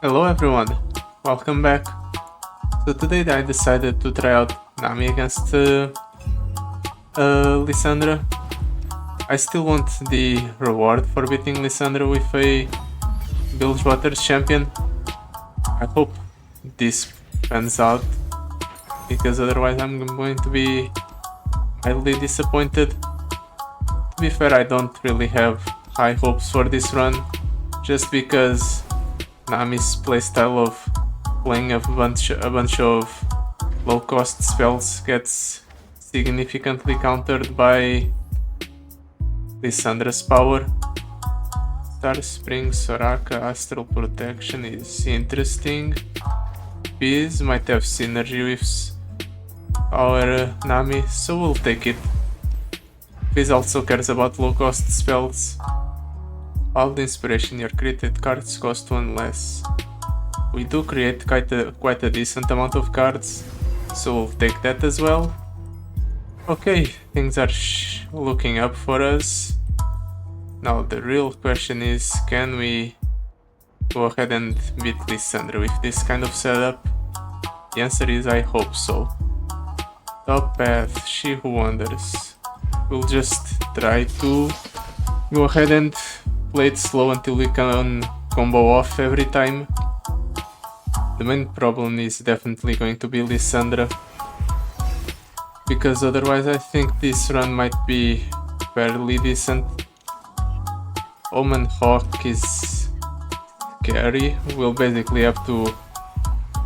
Hello everyone, welcome back. So today I decided to try out Nami against Lissandra. I still want the reward for beating Lissandra with a Bilgewater champion. I hope this pans out, because otherwise I'm going to be mildly disappointed. To be fair, I don't really have high hopes for this run, just because Nami's playstyle of playing a bunch of low-cost spells gets significantly countered by Lissandra's power. Star Spring, Soraka, Astral Protection is interesting. Bees might have synergy with our Nami, so we'll take it. Bees also cares about low-cost spells. All the inspiration, your created cards cost one less. We do create quite a decent amount of cards, so we'll take that as well. Okay, things are looking up for us. Now the real question is, can we go ahead and beat Lissandra with this kind of setup? The answer is I hope so. Top path, She Who Wanders. We'll just try to go ahead and play it slow until we can combo off every time. The main problem is definitely going to be Lissandra, because otherwise I think this run might be fairly decent. Omen Hawk is scary. We'll basically have to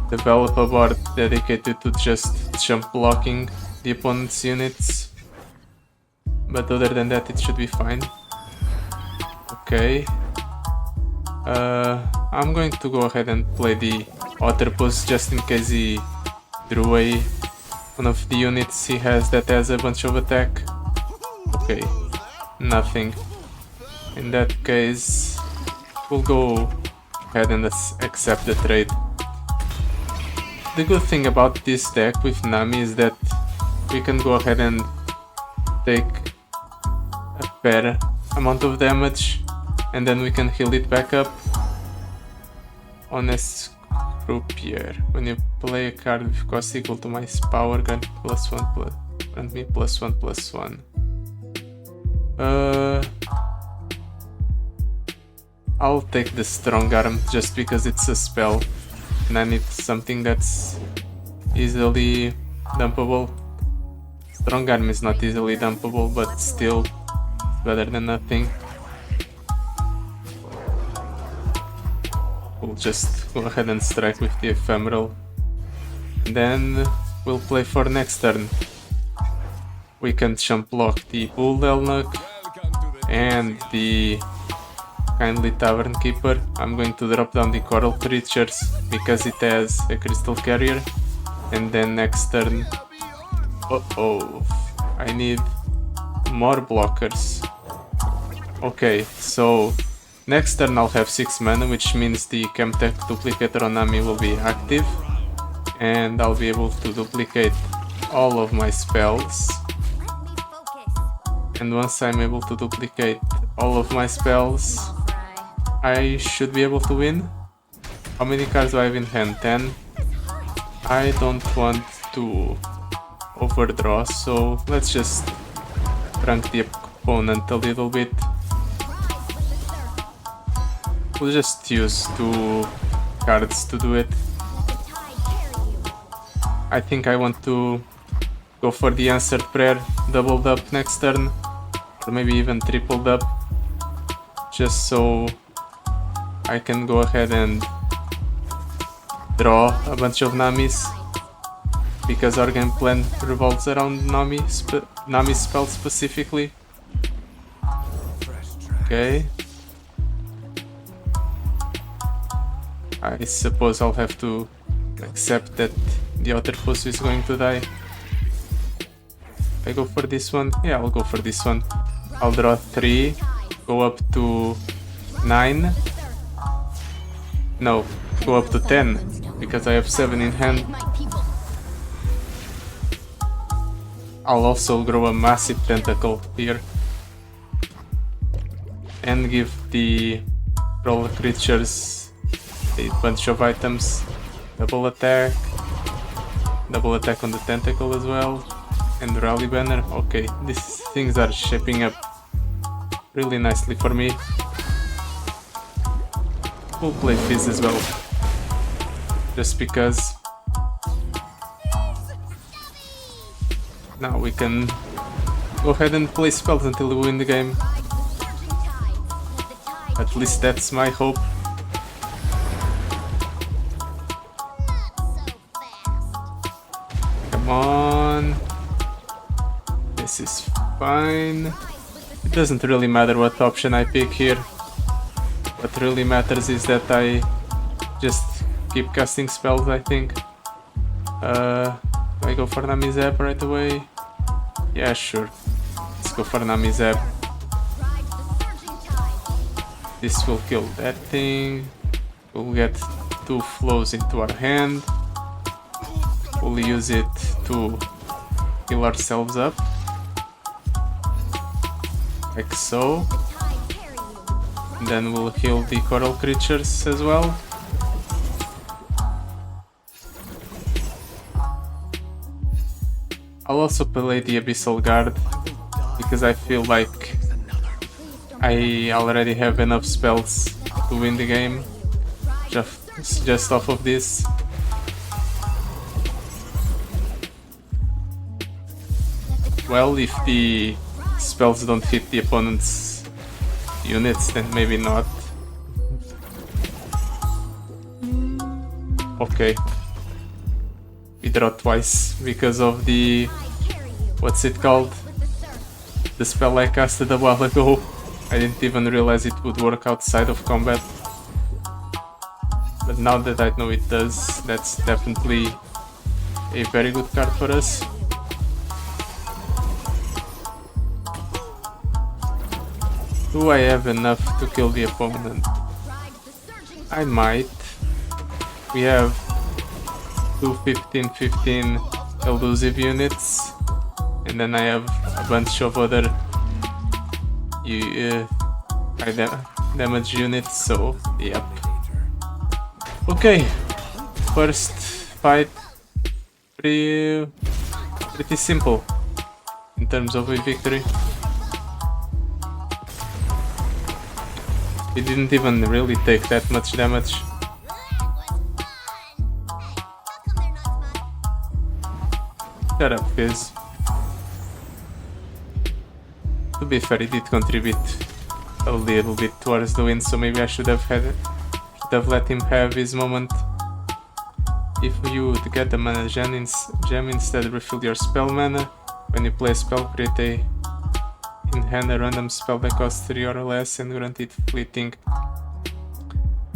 develop a board dedicated to just jump blocking the opponent's units, but other than that it should be fine. Okay, I'm going to go ahead and play the Otter Pose just in case he drew away one of the units he has that has a bunch of attack. Okay, nothing. In that case, we'll go ahead and accept the trade. The good thing about this deck with Nami is that we can go ahead and take a fair amount of damage, and then we can heal it back up. Honest Croupier. When you play a card with cost equal to my power, grant me +1/+1. I'll take the Strong Arm just because it's a spell and I need something that's easily dumpable. Strong Arm is not easily dumpable, but still better than nothing. We'll just go ahead and strike with the Ephemeral. Then we'll play for next turn. We can jump block the Bull Elnuk and the Kindly Tavern Keeper. I'm going to drop down the Coral Creatures because it has a Crystal Carrier. And then next turn... I need more blockers. Okay, so next turn I'll have 6 mana, which means the Chemtech Duplicator on Nami will be active, and I'll be able to duplicate all of my spells. And once I'm able to duplicate all of my spells, I should be able to win. How many cards do I have in hand? 10. I don't want to overdraw, so let's just drunk the opponent a little bit. We'll just use 2 cards to do it. I think I want to go for the Answered Prayer doubled up next turn, or maybe even tripled up, just so I can go ahead and draw a bunch of Namis, because our game plan revolves around Nami's spell specifically. Okay. I suppose I'll have to accept that the other Pose is going to die. I go for this one? Yeah, I'll go for this one. I'll draw 3, go up to 9. No, go up to 10, because I have 7 in hand. I'll also grow a massive tentacle here and give the roller creatures a bunch of items. Double attack on the tentacle as well, and rally banner. Okay, these things are shaping up really nicely for me. We'll play Fizz as well, just because. Now we can go ahead and play spells until we win the game. At least that's my hope. Come on. This is fine. It doesn't really matter what option I pick here. What really matters is that I just keep casting spells, I think. Do I go for Nami Zap right away? Yeah, sure. Let's go for Nami Zap. This will kill that thing. We'll get 2 flows into our hand. We'll use it to heal ourselves up. Like so. And then we'll heal the coral creatures as well. I'll also play the Abyssal Guard because I feel like I already have enough spells to win the game just off of this. Well, if the spells don't hit the opponent's units, then maybe not. Okay. We draw twice because of the... what's it called? The spell I casted a while ago. I didn't even realize it would work outside of combat. But now that I know it does, that's definitely a very good card for us. Do I have enough to kill the opponent? I might. We have 2 15-15 elusive units, and then I have a bunch of other high damage units, so yep. Okay, first fight, pretty simple in terms of a victory. It didn't even really take that much damage. Shut up, Fizz. To be fair, it did contribute a little bit towards the win, so maybe I should have let him have his moment. If you would get the mana gem instead, refill your spell mana. When you play a spell, create in hand a random spell that costs 3 or less and grant it fleeting.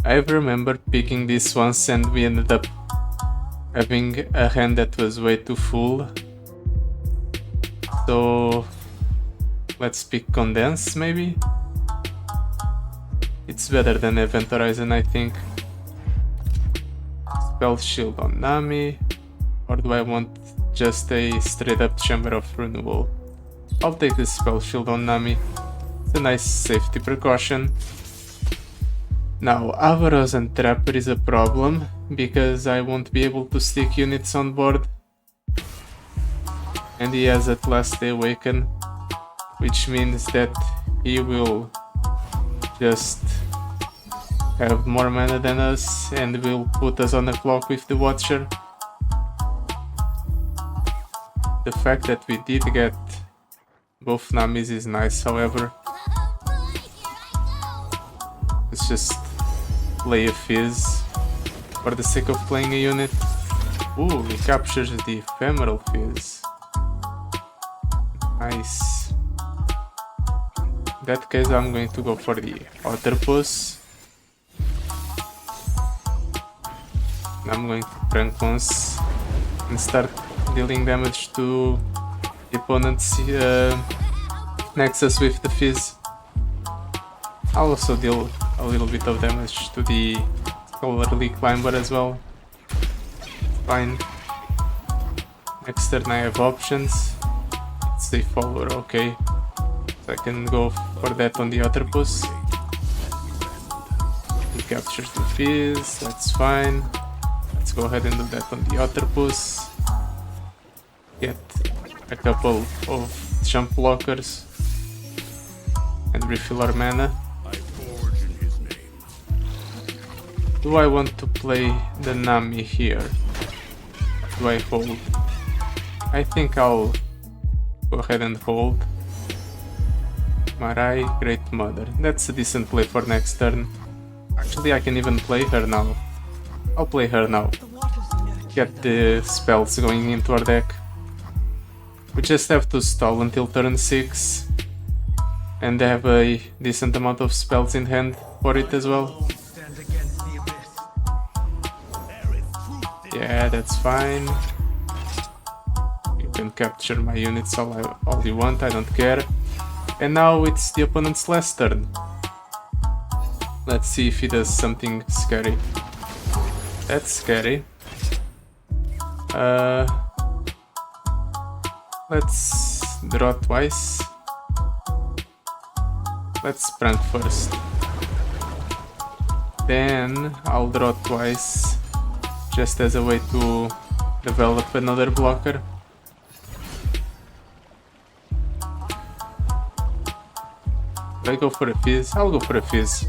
I remember picking this once and we ended up having a hand that was way too full. So let's pick Condense maybe? It's better than Event Horizon, I think. Spell Shield on Nami, or do I want just a straight up Chamber of Renewal? I'll take the Spell Shield on Nami. It's a nice safety precaution. Now, Avaros and Trapper is a problem, because I won't be able to stick units on board. And he has at last the Awaken, which means that he will just have more mana than us and will put us on the clock with the Watcher. The fact that we did get both Namis is nice, however. Let's just play a Fizz for the sake of playing a unit. Ooh, he captures the Ephemeral Fizz. Nice. In that case, I'm going to go for the Octopus. I'm going to prank once and start dealing damage to the opponent's Nexus with the Fizz. I'll also deal a little bit of damage to the Scholarly Climber as well. Fine. Next turn I have options. It's the Follower, okay. So I can go for that on the Octopus. He captures the fizz, that's fine. Let's go ahead and do that on the octopus. Get a couple of jump blockers and refill our mana. Do I want to play the Nami here? Do I hold? I think I'll go ahead and hold. Marai, Great Mother. That's a decent play for next turn. Actually, I can even play her now. I'll play her now. Get the spells going into our deck. We just have to stall until turn 6 and have a decent amount of spells in hand for it as well. Yeah, that's fine. You can capture my units all you want, I don't care. And now it's the opponent's last turn. Let's see if he does something scary. That's scary. Let's draw twice. Let's prank first. Then I'll draw twice, just as a way to develop another blocker. Do I go for a fizz? I'll go for a fizz.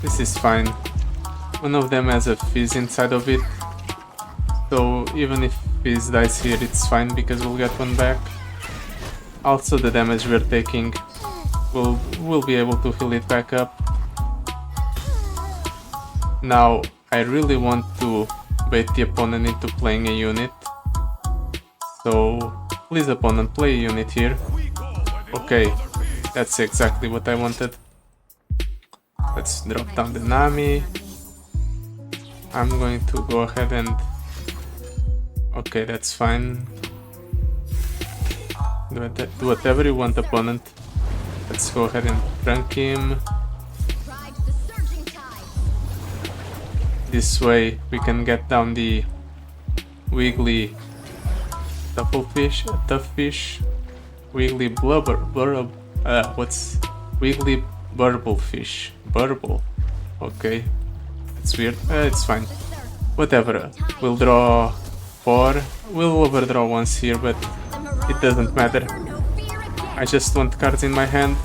This is fine. One of them has a fizz inside of it, so even if fizz dies here it's fine because we'll get one back. Also the damage we're taking, we'll be able to heal it back up. Now I really want to bait the opponent into playing a unit, so please opponent, play a unit here. Okay, that's exactly what I wanted. Let's drop down the Nami. I'm going to go ahead and... Okay, that's fine. Do whatever you want, opponent. Let's go ahead and prank him. This way we can get down the wiggly tough fish, wiggly wiggly burble fish. Burble. Okay, it's weird. It's fine. Whatever. We'll draw 4. We'll overdraw once here, but it doesn't matter. I just want cards in my hand.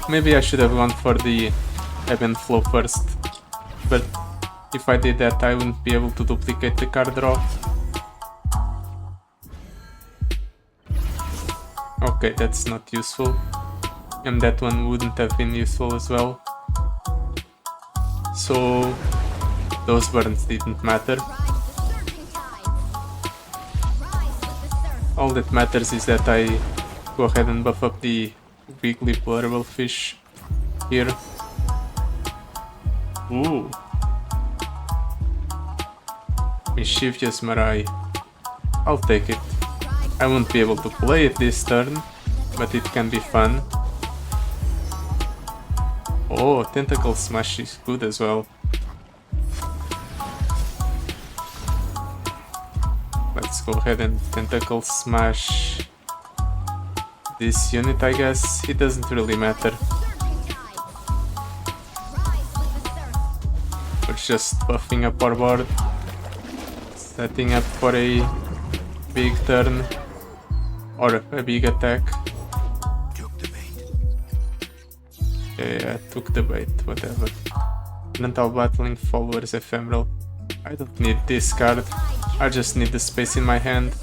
Maybe I should have gone for the ebb and flow first, but if I did that I wouldn't be able to duplicate the card draw. Okay, that's not useful, and that one wouldn't have been useful as well, so those burns didn't matter. All that matters is that I go ahead and buff up the weekly blurable fish here. Ooh. Mischievous Marai. I'll take it. I won't be able to play it this turn, but it can be fun. Oh, Tentacle Smash is good as well. Let's go ahead and Tentacle Smash this unit, I guess. It doesn't really matter. We're just buffing up our board, setting up for a big turn or a big attack. Yeah, took the bait, whatever. Mental Battling Followers Ephemeral. I don't need this card, I just need the space in my hand.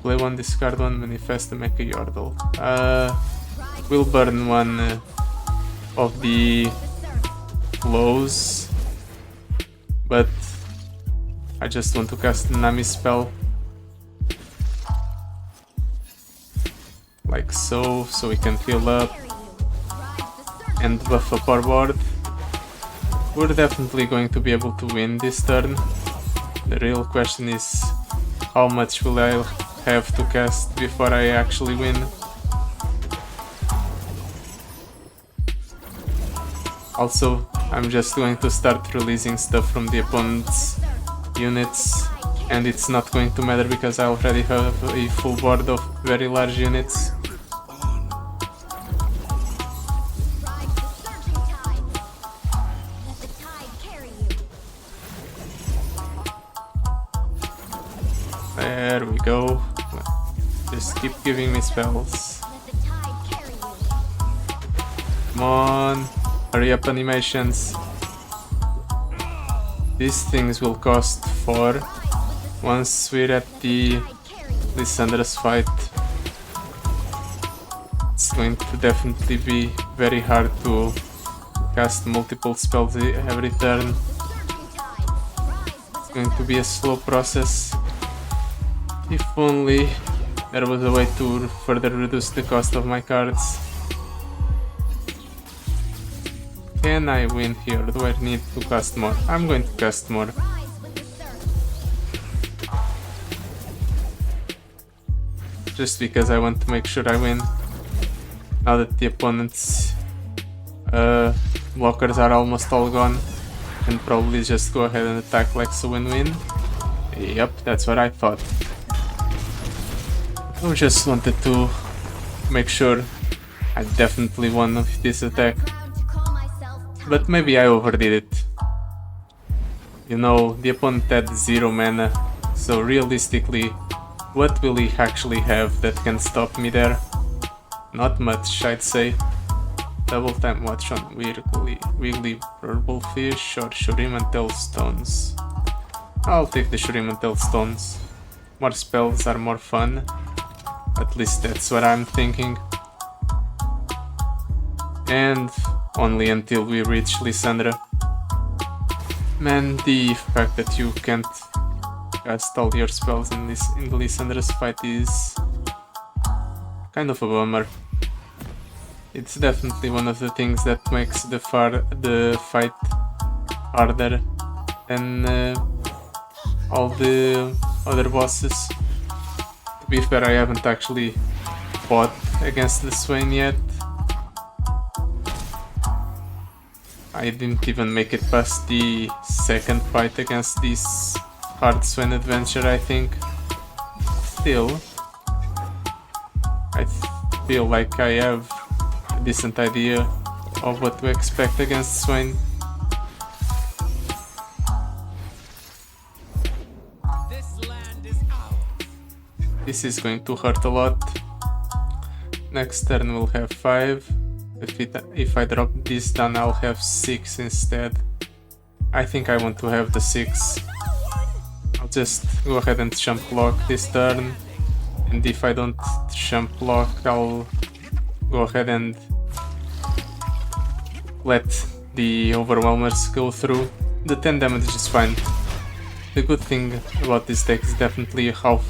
Play 1, discard 1, manifest to make a Yordle. We'll burn one of the flows, but I just want to cast the Nami spell. Like so, so we can heal up and buff up our board. We're definitely going to be able to win this turn. The real question is, how much will I have to cast before I actually win? Also, I'm just going to start releasing stuff from the opponent's units and it's not going to matter because I already have a full board of very large units. There we go. Just keep giving me spells. Come on, hurry up animations. These things will cost 4 once we're at the Lissandra's fight. It's going to definitely be very hard to cast multiple spells every turn. It's going to be a slow process. If only there was a way to further reduce the cost of my cards. Can I win here? Do I need to cast more? I'm going to cast more. Just because I want to make sure I win. Now that the opponent's blockers are almost all gone, and probably just go ahead and attack like so and win. Yep, that's what I thought. I just wanted to make sure I definitely won with this attack. But maybe I overdid it. You know, the opponent had 0 mana, so realistically, what will he actually have that can stop me there? Not much, I'd say. Double time watch on Wiggly Purple Fish or Shurimantel Stones. I'll take the Shurimantel Stones. More spells are more fun. At least that's what I'm thinking. And only until we reach Lissandra. Man, the fact that you can't cast all your spells in the Lissandra's fight is kind of a bummer. It's definitely one of the things that makes the fight harder than all the other bosses. To be fair, I haven't actually fought against the Swain yet. I didn't even make it past the second fight against this hard Swain adventure, I think. Still, I feel like I have a decent idea of what to expect against Swain. This is going to hurt a lot. Next turn we'll have 5. If I drop this down, I'll have 6 instead. I think I want to have the 6. I'll just go ahead and jump block this turn, and if I don't jump block, I'll go ahead and let the Overwhelmers go through. The 10 damage is fine. The good thing about this deck is definitely how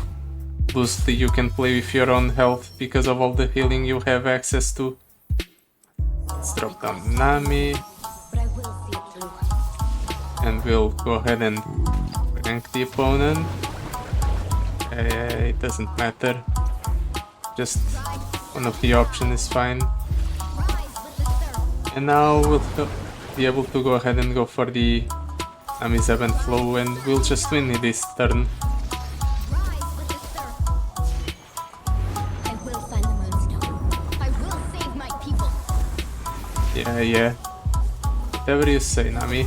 loosely you can play with your own health because of all the healing you have access to. Let's drop down Nami, and we'll go ahead and rank the opponent. It doesn't matter, just one of the options is fine. And now we'll be able to go ahead and go for the Nami's Ebb and Flow, and we'll just win this turn. Yeah. Whatever you say, Nami.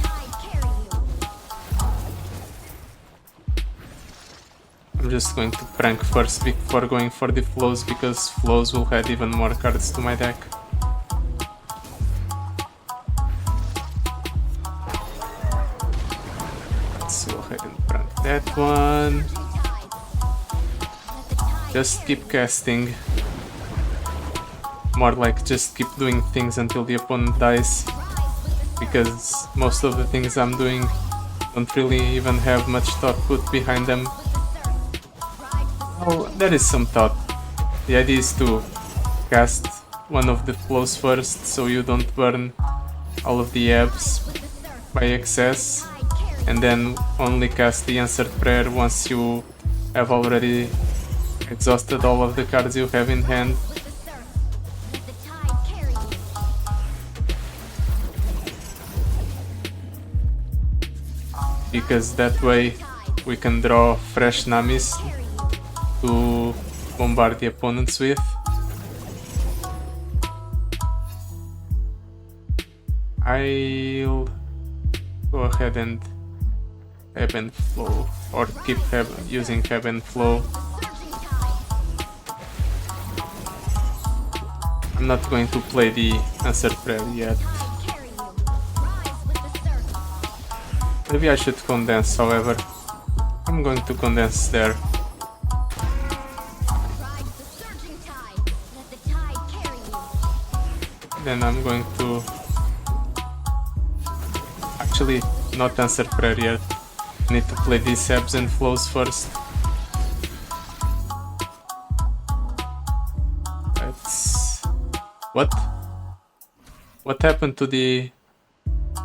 I'm just going to prank first before going for the flows, because flows will add even more cards to my deck. Let's go ahead and prank that one. Just keep casting. More like just keep doing things until the opponent dies, because most of the things I'm doing don't really even have much thought put behind them. Oh, there is some thought. The idea is to cast one of the flows first, so you don't burn all of the ebbs by excess, and then only cast the answered prayer once you have already exhausted all of the cards you have in hand. Because that way we can draw fresh Namis to bombard the opponents with. I'll go ahead and ebb and flow, or keep using ebb and flow. I'm not going to play the answered prayer yet. Maybe I should condense, however. I'm going to condense there. Then I'm going to actually not answer prayer yet. I need to play these ebbs and flows first. What happened to the...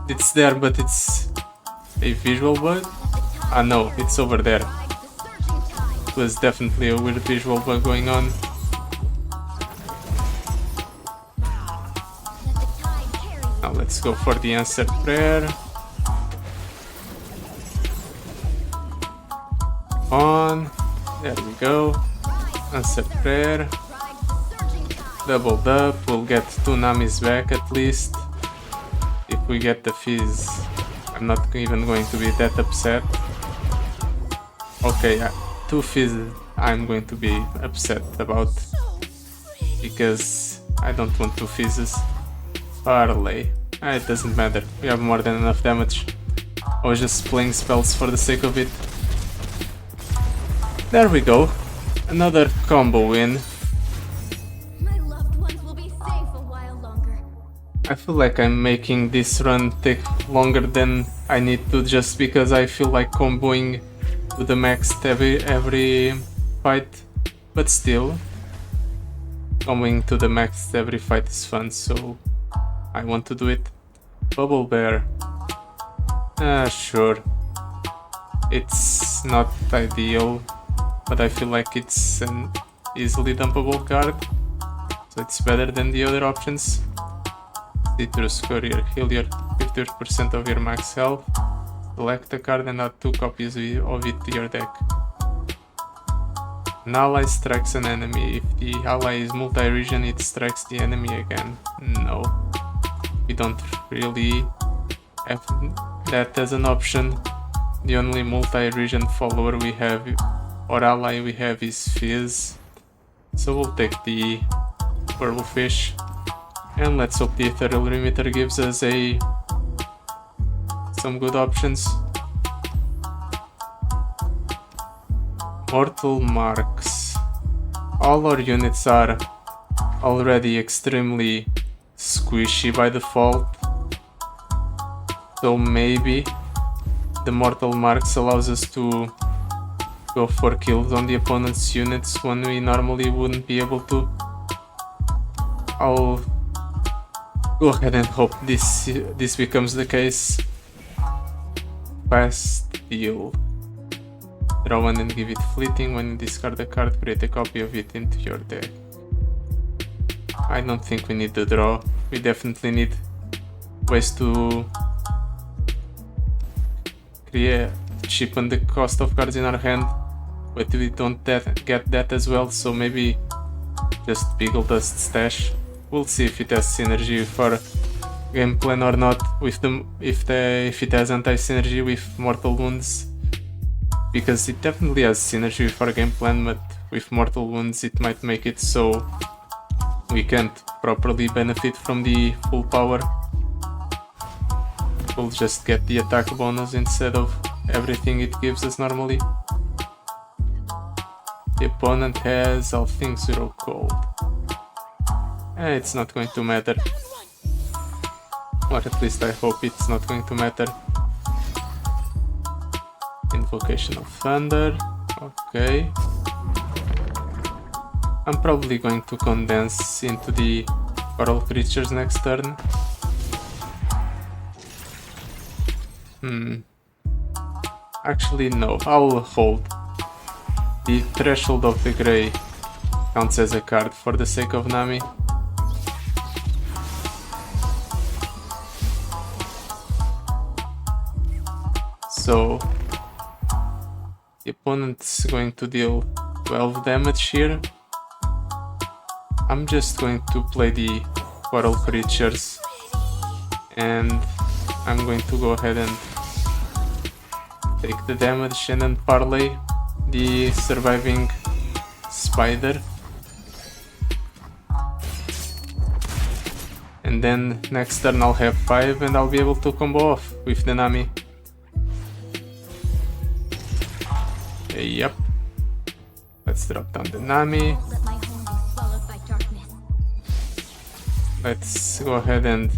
It's there, but it's a visual bug? Ah no, it's over there. It was definitely a weird visual bug going on. Now let's go for the answered prayer. On. There we go. Answered prayer. Doubled up, we'll get 2 Namis back at least. If we get the fizz, I'm not even going to be that upset. Okay, 2 fizz I'm going to be upset about, because I don't want 2 fizzes. Parlay. It doesn't matter, we have more than enough damage. I was just playing spells for the sake of it. There we go. Another combo win. I feel like I'm making this run take longer than I need to, just because I feel like comboing to the max every fight, but still, comboing to the max every fight is fun, so I want to do it. Bubble Bear. Sure. It's not ideal, but I feel like it's an easily dumpable card, so it's better than the other options. Citrus Courier, heal your 50% of your max health. Select a card and add 2 copies of it to your deck. An ally strikes an enemy. If the ally is multi-region, it strikes the enemy again. No. We don't really have that as an option. The only multi-region follower we have, or ally we have, is Fizz. So we'll take the Pearlfish. And let's hope the Ethereal Runeterra gives us some good options. Mortal Marks. All our units are already extremely squishy by default, so maybe the Mortal Marks allows us to go for kills on the opponent's units when we normally wouldn't be able to. I'll go ahead and hope this becomes the case. Fast deal. Draw one and give it fleeting. When you discard a card, create a copy of it into your deck. I don't think we need the draw. We definitely need ways to cheapen the cost of cards in our hand, but we don't get that as well, so maybe just Beagle Dust Stash. We'll see if it has synergy for game plan or not. If it has anti-synergy with Mortal Wounds, because it definitely has synergy with our game plan, but with Mortal Wounds it might make it so we can't properly benefit from the full power. We'll just get the attack bonus instead of everything it gives us normally. The opponent has All Things Zero Cold. It's not going to matter. Or at least I hope it's not going to matter. Invocation of Thunder. Okay. I'm probably going to condense into the Coral Creatures next turn. Actually no, I'll hold. The Threshold of the Grey counts as a card for the sake of Nami. So The opponent's going to deal 12 damage here. I'm just going to play the coral creatures, and I'm going to go ahead and take the damage and then parlay the surviving spider. And then next turn I'll have 5 and I'll be able to combo off with the Nami. Yep. Let's drop down the Nami. Let's go ahead and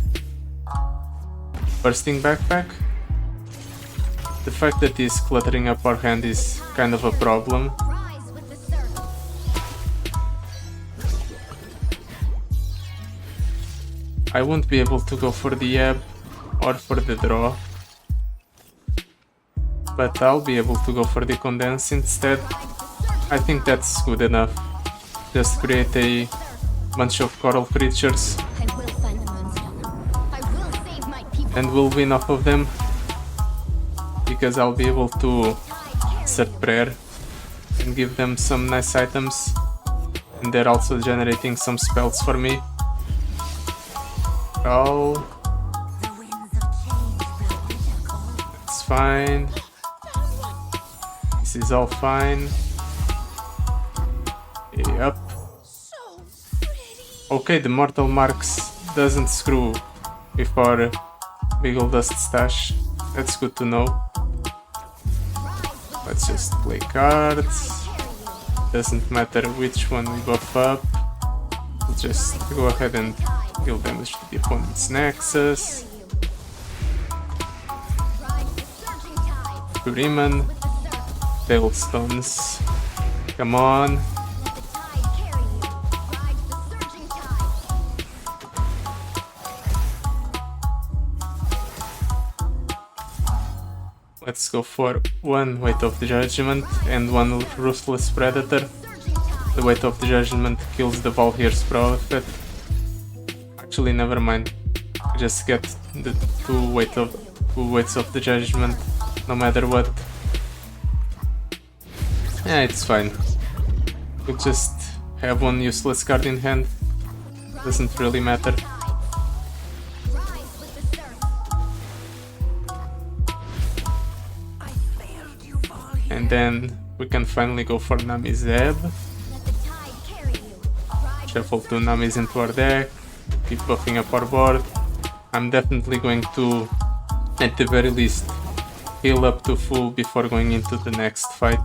bursting backpack. The fact that he's cluttering up our hand is kind of a problem. I won't be able to go for the ebb or for the draw, but I'll be able to go for the condense instead. I think that's good enough. Just create a bunch of coral creatures and we'll win off of them, because I'll be able to set prayer and give them some nice items, and they're also generating some spells for me. Oh, that's fine. This is all fine. Yep. Okay, the Mortal Marks doesn't screw with our big old dust stash. That's good to know. Let's just play cards. Doesn't matter which one we buff up. We'll just go ahead and deal damage to the opponent's Nexus. Kuriman. Tailstones. Come on. Let's go for one Weight of the Judgment and one Ruthless Predator. The Weight of the Judgment kills the Valhyr's Prophet. Actually, never mind. Just get the two weights of the Judgment, no matter what. Yeah, it's fine. We'll just have one useless card in hand. Doesn't really matter. And then we can finally go for Nami's Ebb. Shuffle two Namis into our deck. Keep buffing up our board. I'm definitely going to, at the very least, heal up to full before going into the next fight.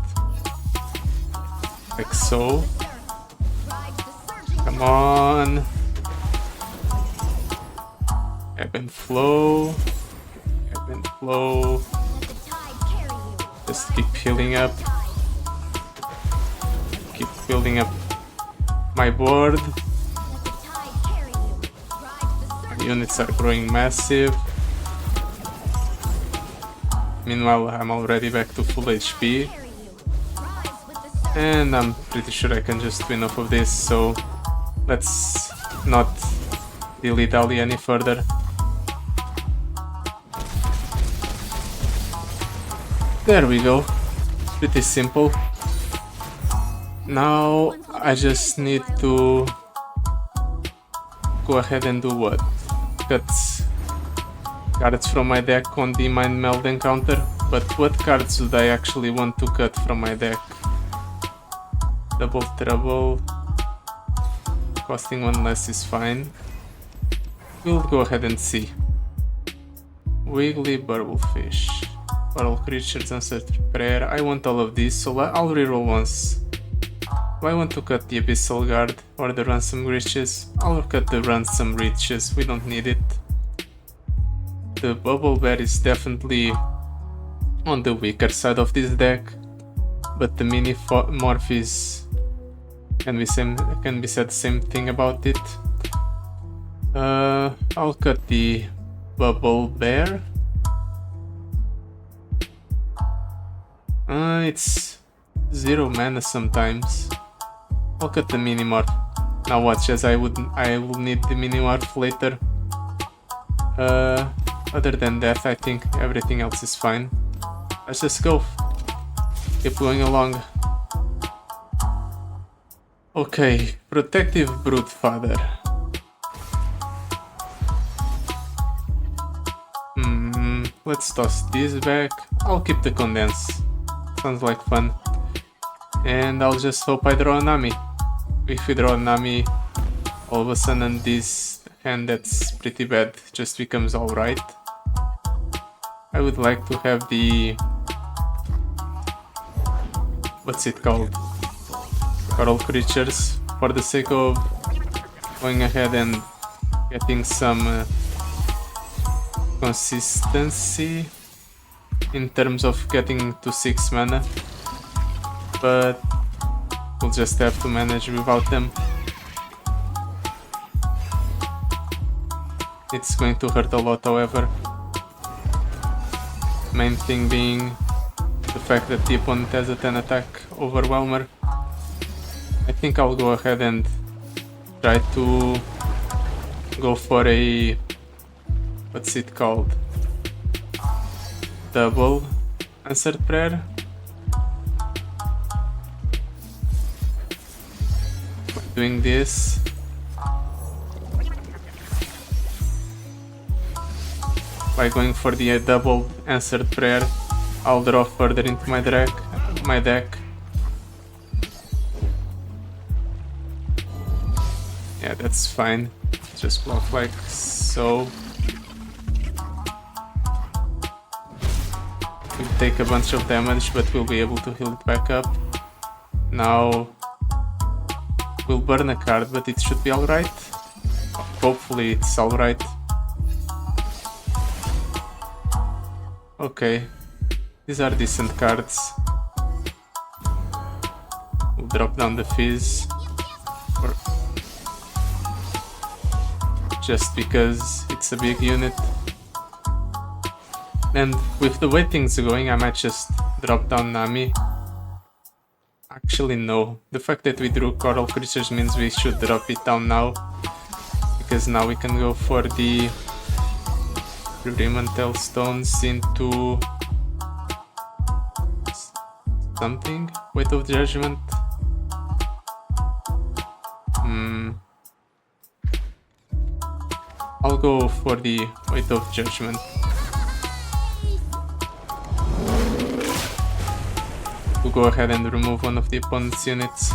Like so. Come on. Ebb and flow. Ebb and flow. Just keep healing up. Keep building up my board. Units are growing massive. Meanwhile, I'm already back to full HP. And I'm pretty sure I can just win off of this, so let's not dilly-dally any further. There we go. Pretty simple. Now I just need to go ahead and do what? Cut cards from my deck on the Mind Meld encounter, but what cards would I actually want to cut from my deck? Double Trouble, costing one less is fine. We'll go ahead and see. Wiggly Burblefish, Coral Creatures, Ancestral Prayer. I want all of these, so I'll reroll once. Do I want to cut the Abyssal Guard or the Ransom Reaches? I'll cut the Ransom Reaches, we don't need it. The Bubble Bear is definitely on the weaker side of this deck, but the Mini Morph is can be said the same thing about it. I'll cut the Bubble Bear. It's 0 mana sometimes. I'll cut the Mini Morph. Now watch, as I will need the Mini Morph later. Other than that, I think everything else is fine. Let's just go. keep going along. Okay, protective brood father. Let's toss this back. I'll keep the condense. Sounds like fun. And I'll just hope I draw a Nami. If we draw a Nami, all of a sudden this hand that's pretty bad just becomes alright. I would like to have the... what's it called? Coral creatures, for the sake of going ahead and getting some consistency in terms of getting to 6 mana, but we'll just have to manage without them. It's going to hurt a lot, however. Main thing being the fact that the opponent has a 10 attack overwhelmer. I think I'll go ahead and try to go for a... what's it called? Double answered prayer. Doing this, by going for the double answered prayer, I'll draw further into my deck. Yeah, that's fine. Just block like so. We'll take a bunch of damage, but we'll be able to heal it back up. Now we'll burn a card, but it should be alright. Hopefully it's alright. Okay, these are decent cards. We'll drop down the fizz. Just because it's a big unit. And with the way things are going, I might just drop down Nami. Actually no, the fact that we drew coral creatures means we should drop it down now, because now we can go for the rudimental stones into something. Weight of Judgment. I'll go for the Weight of Judgment. We'll go ahead and remove one of the opponent's units,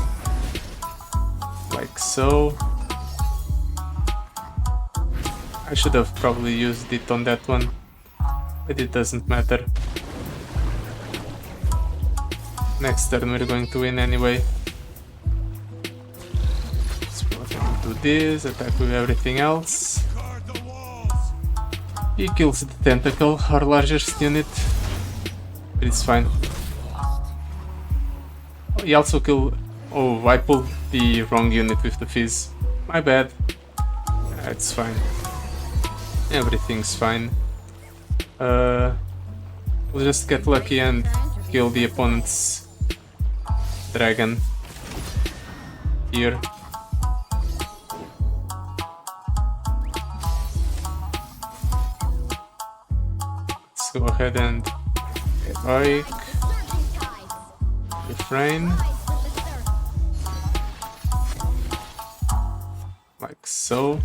like so. I should have probably used it on that one, but it doesn't matter. Next turn we're going to win anyway. Let's go ahead and do this, attack with everything else. He kills the tentacle, our largest unit, but it's fine. He also killed... oh, I pulled the wrong unit with the fizz. My bad. It's fine. Everything's fine. We'll just get lucky and kill the opponent's dragon here. Let's go ahead and heroic. Refrain. Like so.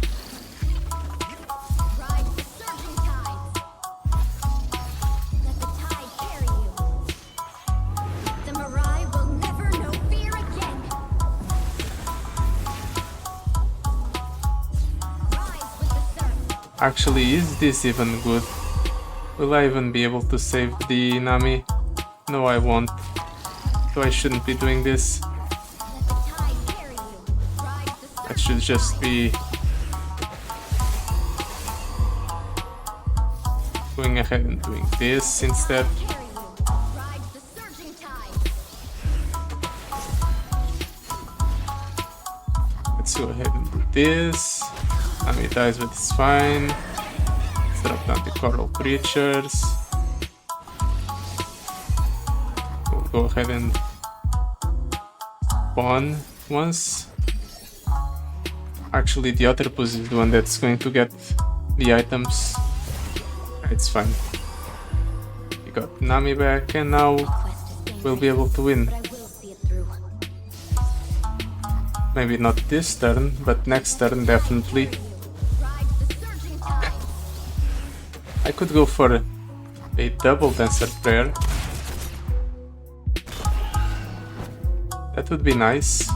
Actually, is this even good? Will I even be able to save the Nami? No, I won't. So I shouldn't be doing this. I should just be going ahead and doing this instead. Let's go ahead and do this. Nami dies, but it's fine. Let's drop down the coral creatures. We'll go ahead and spawn once. Actually, the octopus is the one that's going to get the items. It's fine. We got Nami back, and now we'll be able to win. Maybe not this turn, but next turn definitely. I could go for a double Dancer Prayer. That would be nice.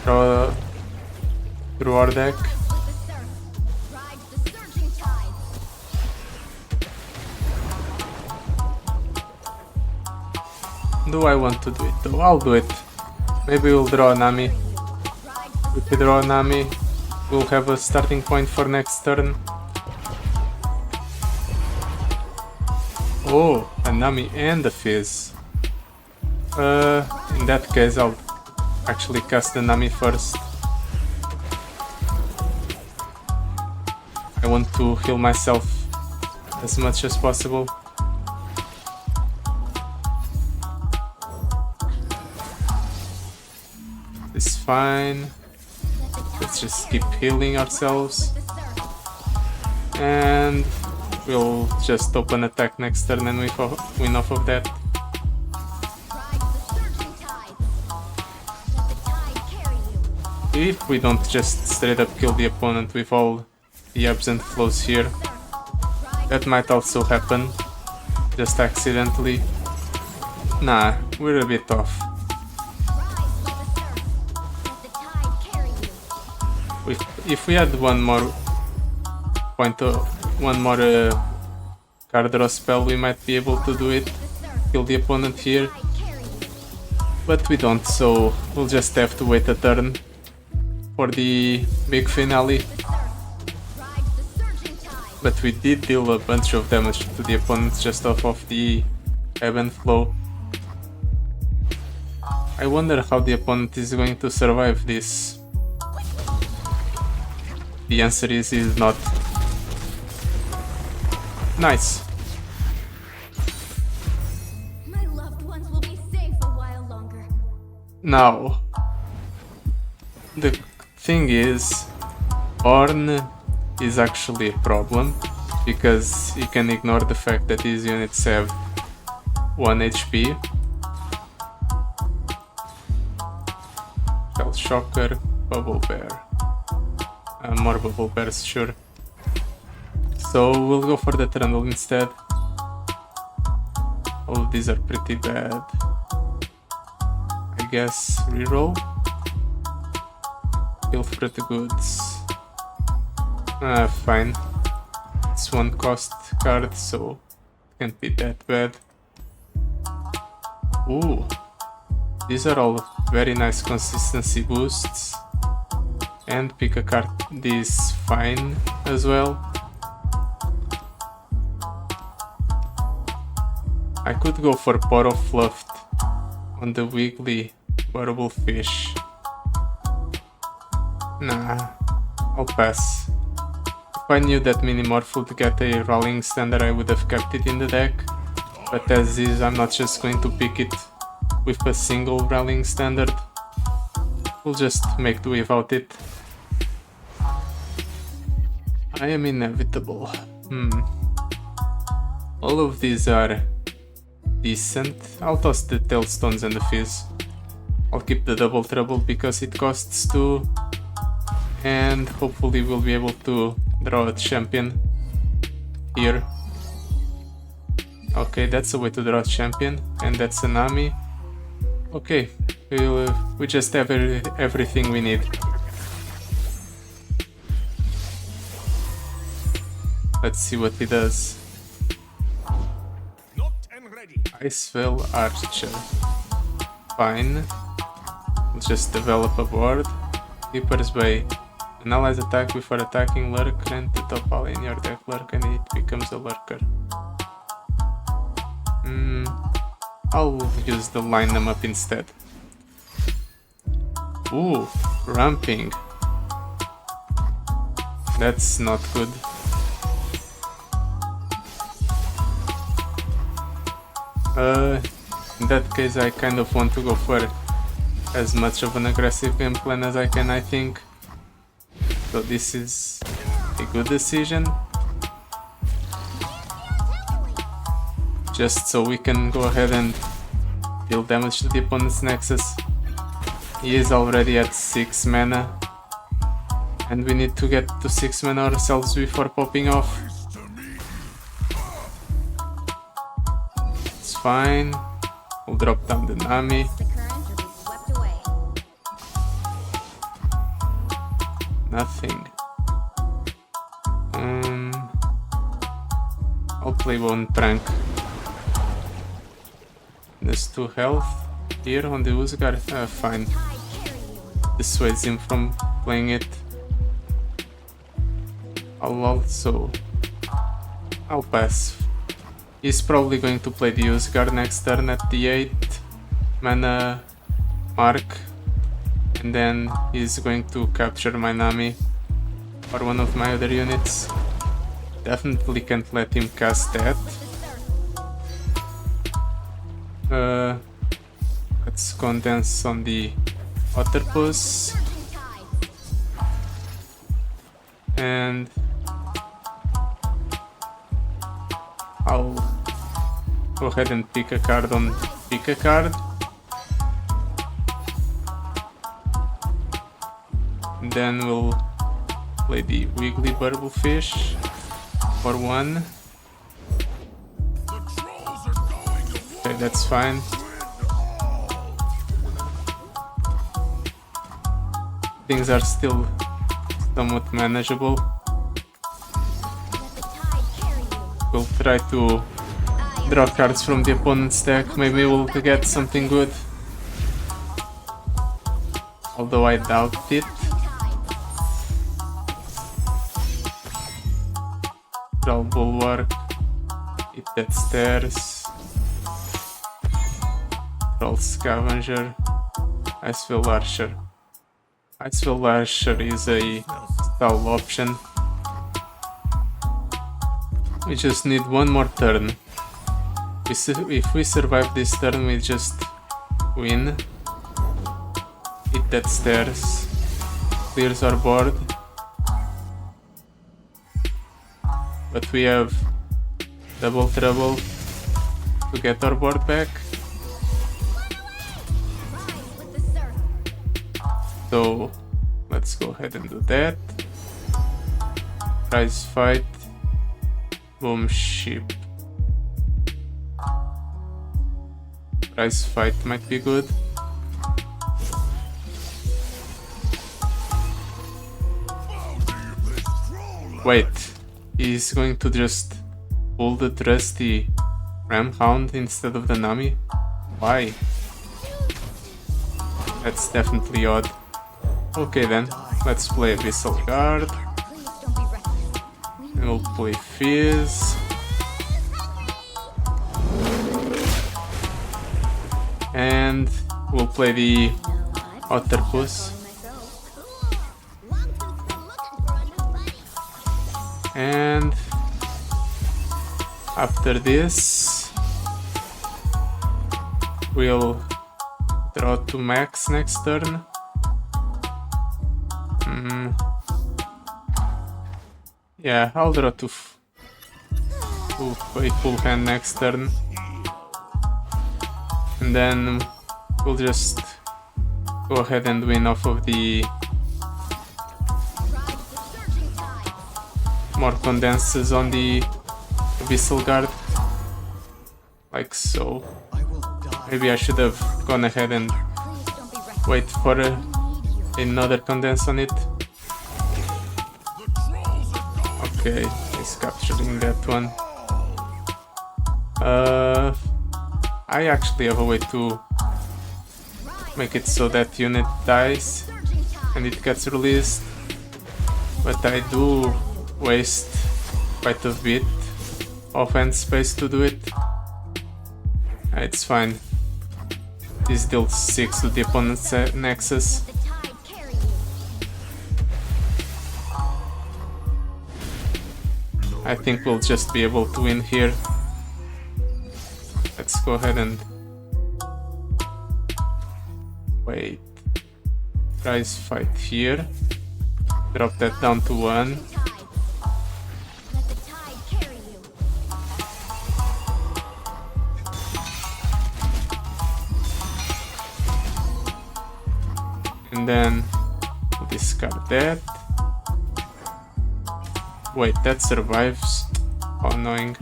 Through our deck. Do I want to do it though? I'll do it. Maybe we'll draw a Nami. If we draw a Nami, we'll have a starting point for next turn. Oh, a Nami and a Fizz. In that case, I'll actually cast the Nami first. I want to heal myself as much as possible. It's fine. Let's just keep healing ourselves. And we'll just open attack next turn and win off of that. If we don't just straight up kill the opponent with all the ebbs and flows here. That might also happen. Just accidentally. Nah, we're a bit off. If we had one more card draw spell, we might be able to do it. Kill the opponent here. But we don't, so we'll just have to wait a turn for the big finale. But we did deal a bunch of damage to the opponent just off of the ebb and flow. I wonder how the opponent is going to survive this. The answer is not. Nice. My loved ones will be safe a while longer. Now, the thing is, Ornn is actually a problem because you can ignore the fact that these units have 1 HP. Shell Shocker, Bubble Bear. More Bubble Bears, sure. So we'll go for the Trundle instead. All of these are pretty bad. I guess reroll. Pilfer the goods. Fine. It's 1 cost card, so can't be that bad. Ooh, these are all very nice consistency boosts. And pick a card this fine as well. I could go for Pot of Fluff on the Wiggly Wearable Fish. Nah, I'll pass. If I knew that Minimorph would get a Rolling Standard, I would have kept it in the deck. But as is, I'm not just going to pick it with a single Rolling Standard. We'll just make do without it. I am inevitable. All of these are decent. I'll toss the Tailstones and the Fizz. I'll keep the Double Trouble because it costs 2. And hopefully we'll be able to draw a champion here. Okay, that's a way to draw a champion. And that's a Nami. Okay, we just have everything we need. Let's see what he does. Icevale Archer. Fine. We'll just develop a board. Keeper's Bay. An ally's attack before attacking lurker and the top ally in your deck lurker and it becomes a lurker. I'll use the line them up instead. Ooh, ramping. That's not good. In that case I kind of want to go for as much of an aggressive game plan as I can, I think. So this is a good decision. just so we can go ahead and deal damage to the opponent's Nexus. He is already at 6 mana, and we need to get to 6 mana ourselves before popping off. It's fine. We'll drop down the Nami. The current will be swept away. Nothing. I'll play one prank. There's 2 health here on the Uzgar. Fine. Tide carry you. Dissuades him from playing it. I'll pass. He's probably going to play the Uzgar next turn at the 8 mana mark, and then he's going to capture my Nami or one of my other units. Definitely can't let him cast that. Let's condense on the Octopus, Surging tides. and I'll go ahead and pick a card on pick a card. And then we'll play the Wiggly Burblefish for 1. Okay, that's fine. Things are still somewhat manageable. Let the tide carry you. We'll try to draw cards from the opponent's deck. Maybe we'll get something good. Although I doubt it. Draw Bulwark. Hit that Stairs. Troll Scavenger. Icefield Archer. Icefield Archer is a stall option. We just need one more turn. If we survive this turn, we just win. Hit that Stairs. Clears our board. But we have double trouble to get our board back. Rise with the surf. So let's go ahead and do that. Prize fight. Boom ship. Prize fight might be good. Wait, he's going to just pull the trusty Ramhound instead of the Nami? Why? That's definitely odd. Okay then, let's play Abyssal Guard. Please don't be reckless. And we'll play Fizz. And we'll play the Octopus. And after this, we'll draw 2 max next turn. Yeah, I'll draw 2 a full hand next turn. And then we'll just go ahead and win off of the more condenses on the Abyssal Guard. Like so. Maybe I should have gone ahead and wait for another condense on it. Okay, he's capturing that one. I actually have a way to make it so that unit dies and it gets released, but I do waste quite a bit of hand space to do it. It's fine. This deals 6 to the opponent's Nexus. The tide carry you. I think we'll just be able to win here. Let's go ahead and wait. Prize fight here. Drop that down to 1. Let the tide carry you. And then we'll discard that. Wait, that survives. How annoying.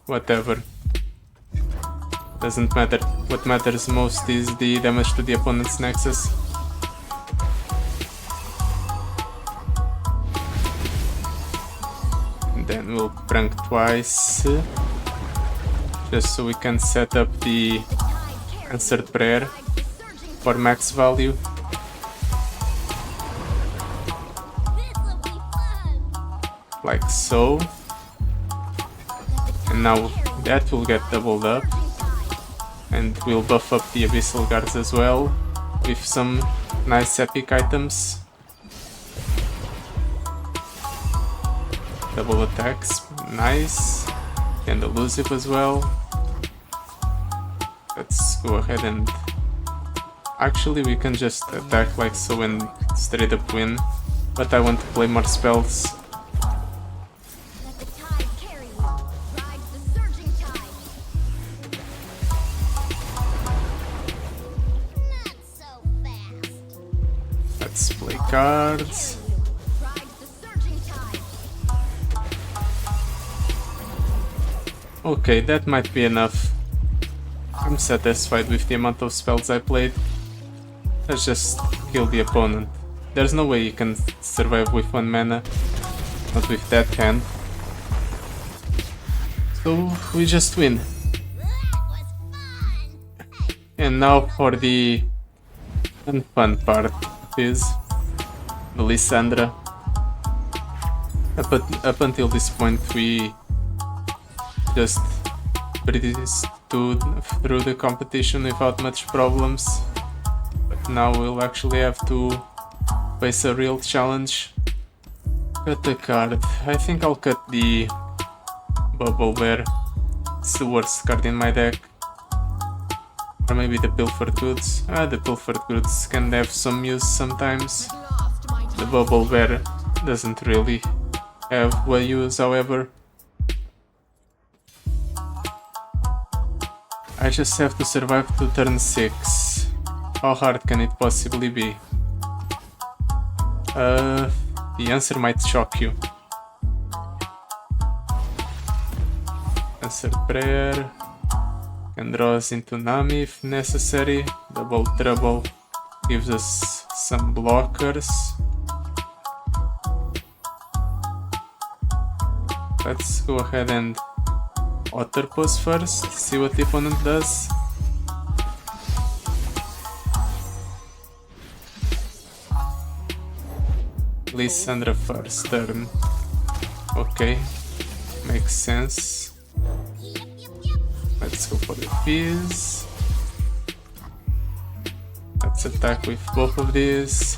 Whatever. Doesn't matter. What matters most is the damage to the opponent's nexus. And then we'll prank twice. Just so we can set up the answered prayer for max value. This'll be fun. Like so. And now that will get doubled up. And we'll buff up the abyssal guards as well with some nice epic items. Double attacks, nice. And elusive as well. Let's go ahead and actually we can just attack like so and straight up win. But I want to play more spells. Let the tide carry you. Ride the surging tide. Not so fast. Let's play cards. Ride the surging tide. Okay, that might be enough. I'm satisfied with the amount of spells I played. Let's just kill the opponent. There's no way you can survive with 1 mana. Not with that hand. So we just win. That was fun. And now for the unfun part is the Lissandra. Up until this point we just breezed through the competition without much problems. But now we'll actually have to face a real challenge. Cut a card. I think I'll cut the Bubble Bear. It's the worst card in my deck. Or maybe the Pilfered Goods. The Pilfered Goods can have some use sometimes. The Bubble Bear doesn't really have a use, however. I just have to survive to turn 6. How hard can it possibly be? The answer might shock you. Answered prayer. Can draw us into Nami if necessary. Double Trouble gives us some blockers. Let's go ahead and Otterpose first, see what the opponent does. Lissandra first turn. Okay, makes sense. Let's go for the fizz. Let's attack with both of these.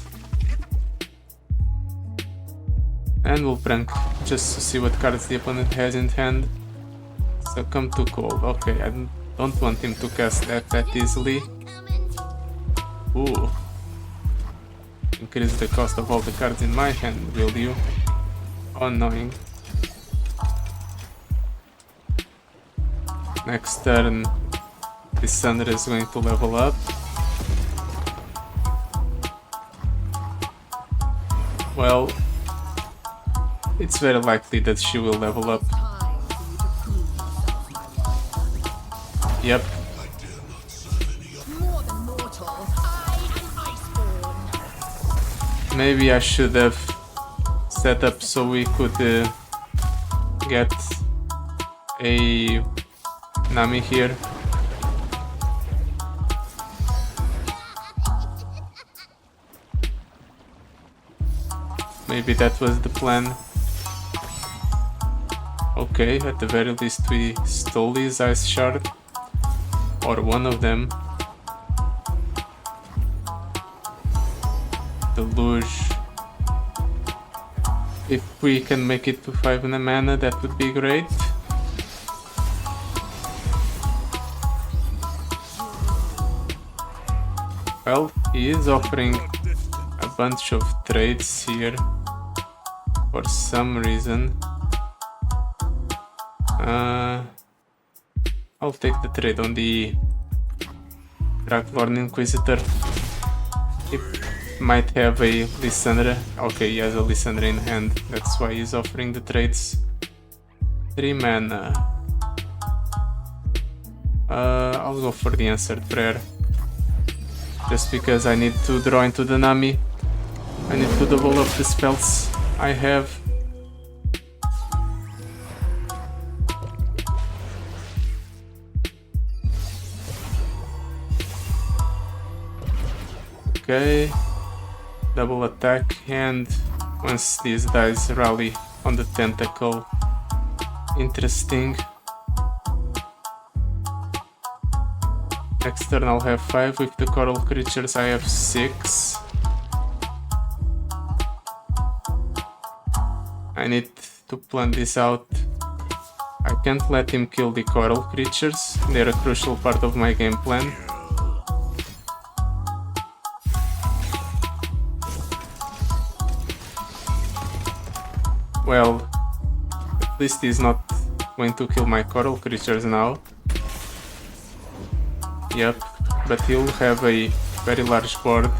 And we'll prank just to see what cards the opponent has in hand. Succumb to cold. Okay, I don't want him to cast that easily. Ooh. Increase the cost of all the cards in my hand, will you? How annoying. Next turn, Lissandra is going to level up. Well, it's very likely that she will level up. Yep. Maybe I should have set up so we could get a Nami here. Maybe that was the plan. Okay, at the very least we stole his ice shard. Or one of them. The luge. If we can make it to 5 mana, that would be great. Well, he is offering a bunch of trades here for some reason. I'll take the trade on the Draklorn Inquisitor. He might have a Lissandra. Okay, he has a Lissandra in hand. That's why he's offering the trades. 3 mana. I'll go for the answered prayer. Just because I need to draw into the Nami. I need to double up the spells I have. Okay, double attack, and once these dice rally on the tentacle, interesting. Next turn I'll have 5, with the coral creatures I have 6. I need to plan this out. I can't let him kill the coral creatures, they're a crucial part of my game plan. Well, at least he's not going to kill my coral creatures now. Yep, but he'll have a very large board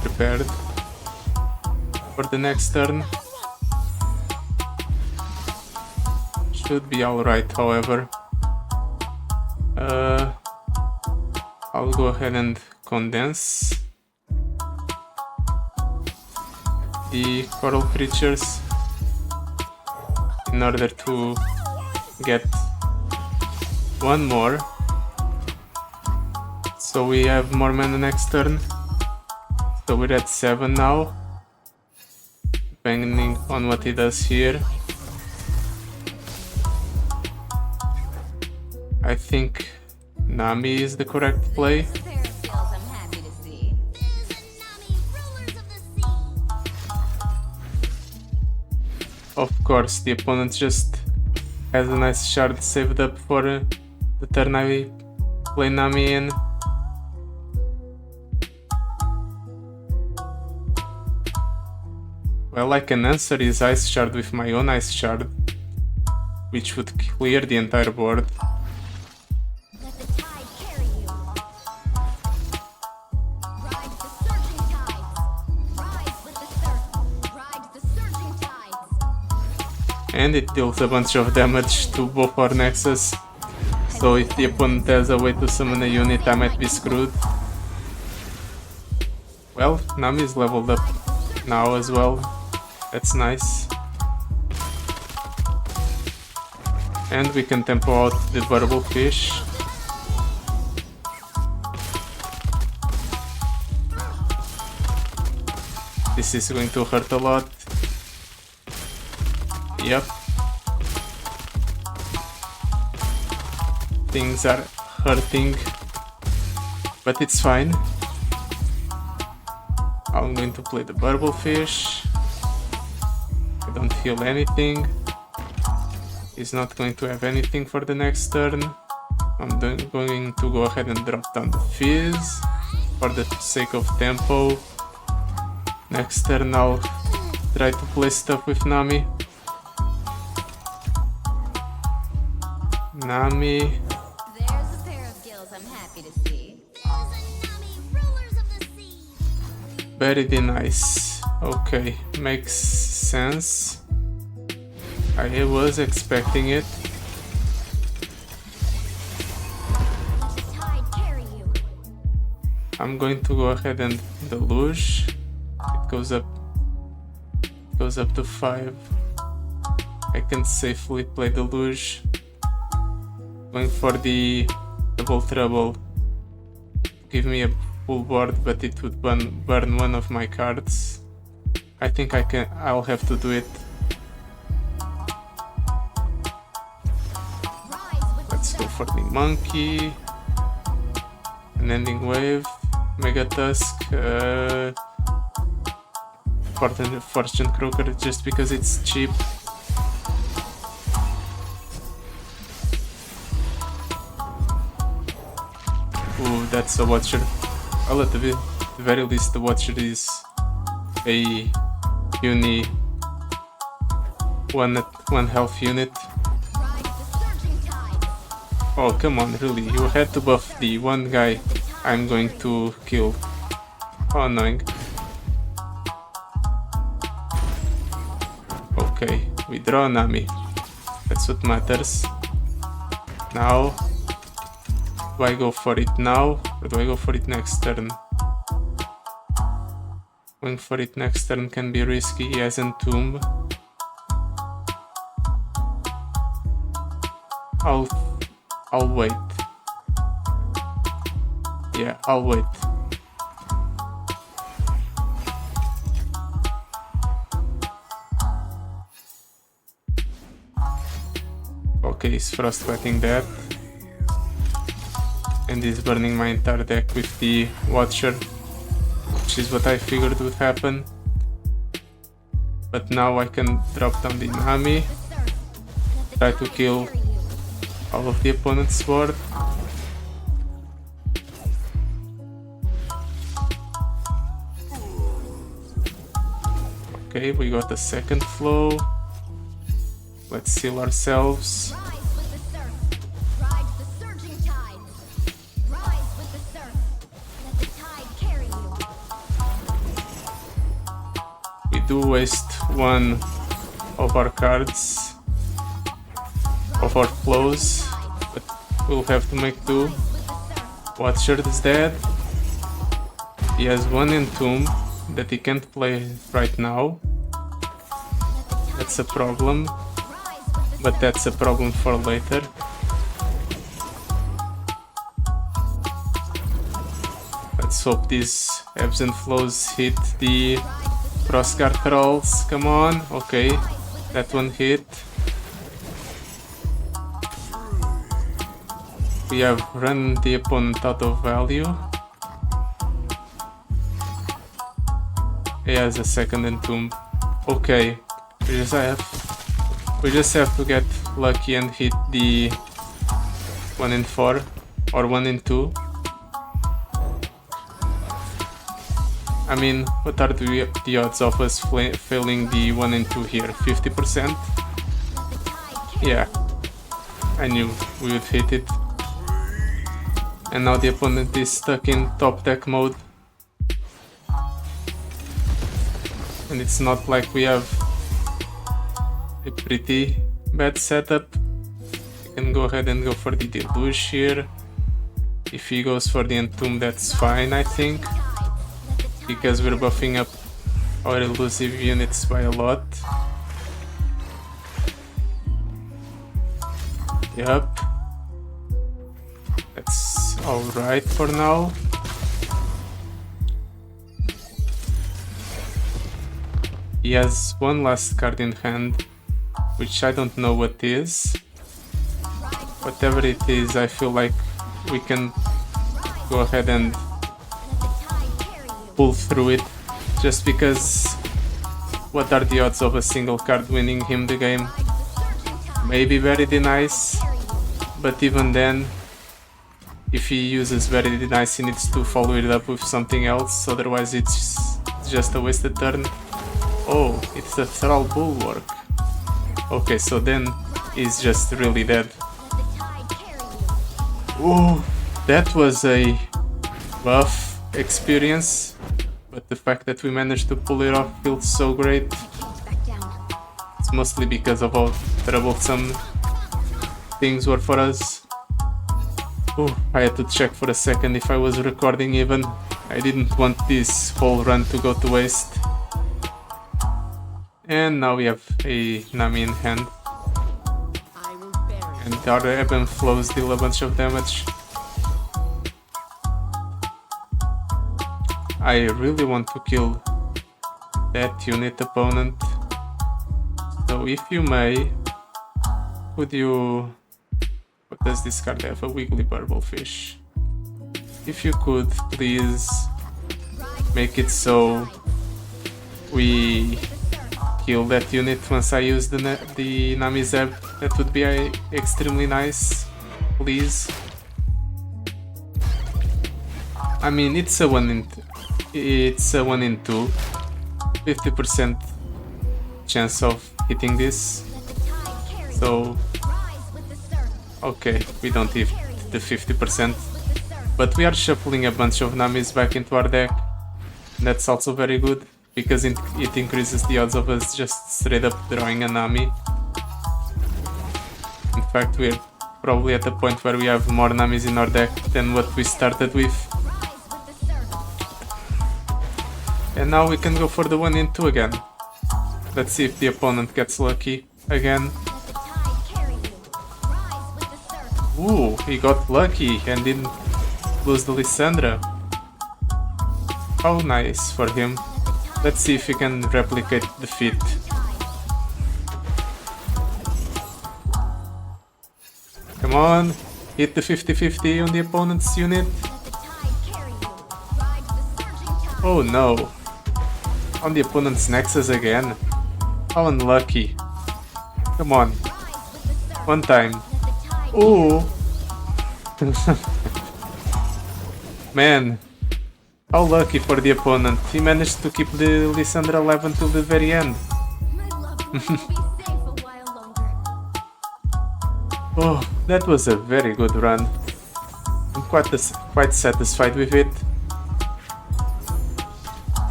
prepared for the next turn. Should be alright, however. I'll go ahead and condense the coral creatures in order to get one more, so we have more mana next turn. So we're at 7 now, depending on what he does here. I think Nami is the correct play. There's a pair of skills I'm happy to see. There's a Nami, rulers of the sea. Of course, the opponent just has a nice shard saved up for the turn I play Nami in. Well, I can answer his ice shard with my own ice shard, which would clear the entire board. Let the tide carry you. Ride the surging tides. Rise with the surf. Ride the surging tides. And it deals a bunch of damage to both our nexus. So if the opponent has a way to summon a unit, I might be screwed. Well, Nami is leveled up now as well. That's nice. And we can tempo out the verbal fish. This is going to hurt a lot. Yep. Things are hurting, but it's fine. I'm going to play the burble fish. I don't feel anything. He's not going to have anything for the next turn. I'm going to go ahead and drop down the fizz for the sake of tempo. Next turn I'll try to play stuff with Nami. Nami. There's a pair of skills I'm happy to see. There's a Nami, rulers of the sea. Very nice. Okay, makes sense. I was expecting it. Let the tide carry you. I'm going to go ahead and deluge. It goes up to 5. I can safely play deluge. Going for the double trouble. Give me a full board, but it would burn one of my cards. I think I'll have to do it. Let's go for the monkey. An ending wave. Mega Tusk. Fortune Croaker just because it's cheap. Ooh, that's a Watcher. Well, at the very least, the Watcher is a uni one health unit. Ride the surging tides. Oh, come on, really, you had to buff the one guy I'm going to kill. How annoying. Okay, we draw Nami. That's what matters. Now, do I go for it now or do I go for it next turn? Going for it next turn can be risky. He has Entomb. I'll wait. Yeah, I'll wait. Okay, he's frostbiting that. And he's burning my entire deck with the Watcher, which is what I figured would happen. But now I can drop down the Nami, try to kill all of the opponent's board. Okay, we got a second flow. Let's seal ourselves. Rise with the surf. Ride the surging tides. Rise with the surf. Let the tide carry you. We do waste one of our cards, of our flows, but we'll have to make do. Watcher is dead. He has one Entomb that he can't play right now. That's a problem, but that's a problem for later. Let's hope these ebbs and flows hit the crossguard trolls. Come on, okay, that one hit. We have run the opponent out of value. He has a second Entomb. Okay, we just have to get lucky and hit the 1 in 4 or 1 in 2. I mean, what are the odds of us failing the 1 in 2 here? 50%? Yeah, I knew we would hit it. And now the opponent is stuck in top deck mode. And it's not like we have a pretty bad setup. We can go ahead and go for the Deluge here. If he goes for the Entomb, that's fine, I think, because we're buffing up our elusive units by a lot. Yup. That's alright for now. He has one last card in hand, which I don't know what is. Whatever it is, I feel like we can go ahead and pull through it, just because what are the odds of a single card winning him the game? Maybe Very Nice, but even then, if he uses Very Nice, he needs to follow it up with something else, otherwise it's just a wasted turn. Oh, it's a Thrall Bulwark. Okay, so then he's just really dead. Oh, that was a rough experience, but the fact that we managed to pull it off feels so great. It's mostly because of how troublesome things were for us. Oh, I had to check for a second if I was recording even. I didn't want this whole run to go to waste. And now we have a Nami in hand. And our ebb and flows deal a bunch of damage. I really want to kill that unit opponent. So if you may, could you... What does this card have? A Wiggly Burblefish. If you could, please make it so we kill that unit once I use the Nami Zeb. That would be extremely nice, please. I mean, it's a 1 in 2, 50% chance of hitting this. So, okay, we don't hit the 50%, but we are shuffling a bunch of Namis back into our deck. That's also very good, because it increases the odds of us just straight up drawing a Nami. In fact, we're probably at the point where we have more Namis in our deck than what we started with. And now we can go for the 1 in 2 again. Let's see if the opponent gets lucky again. Ooh, he got lucky and didn't lose the Lissandra. How nice for him. Let's see if he can replicate the feat. Come on, hit the 50-50 on the opponent's unit. Oh no. On the opponent's Nexus again. How unlucky. Come on. One time. Ooh. Man. How lucky for the opponent. He managed to keep the Lissandra alive until the very end. Oh, that was a very good run. I'm quite satisfied with it.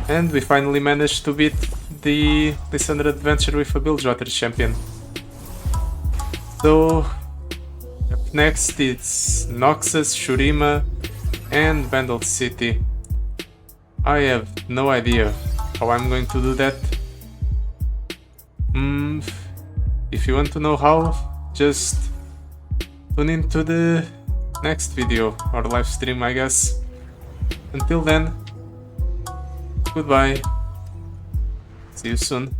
And we finally managed to beat the Lissandra adventure with a Bilgewater champion. So, up next it's Noxus, Shurima, and Vandal City. I have no idea how I'm going to do that. If you want to know how, just tune into the next video or live stream, I guess. Until then, goodbye. See you soon.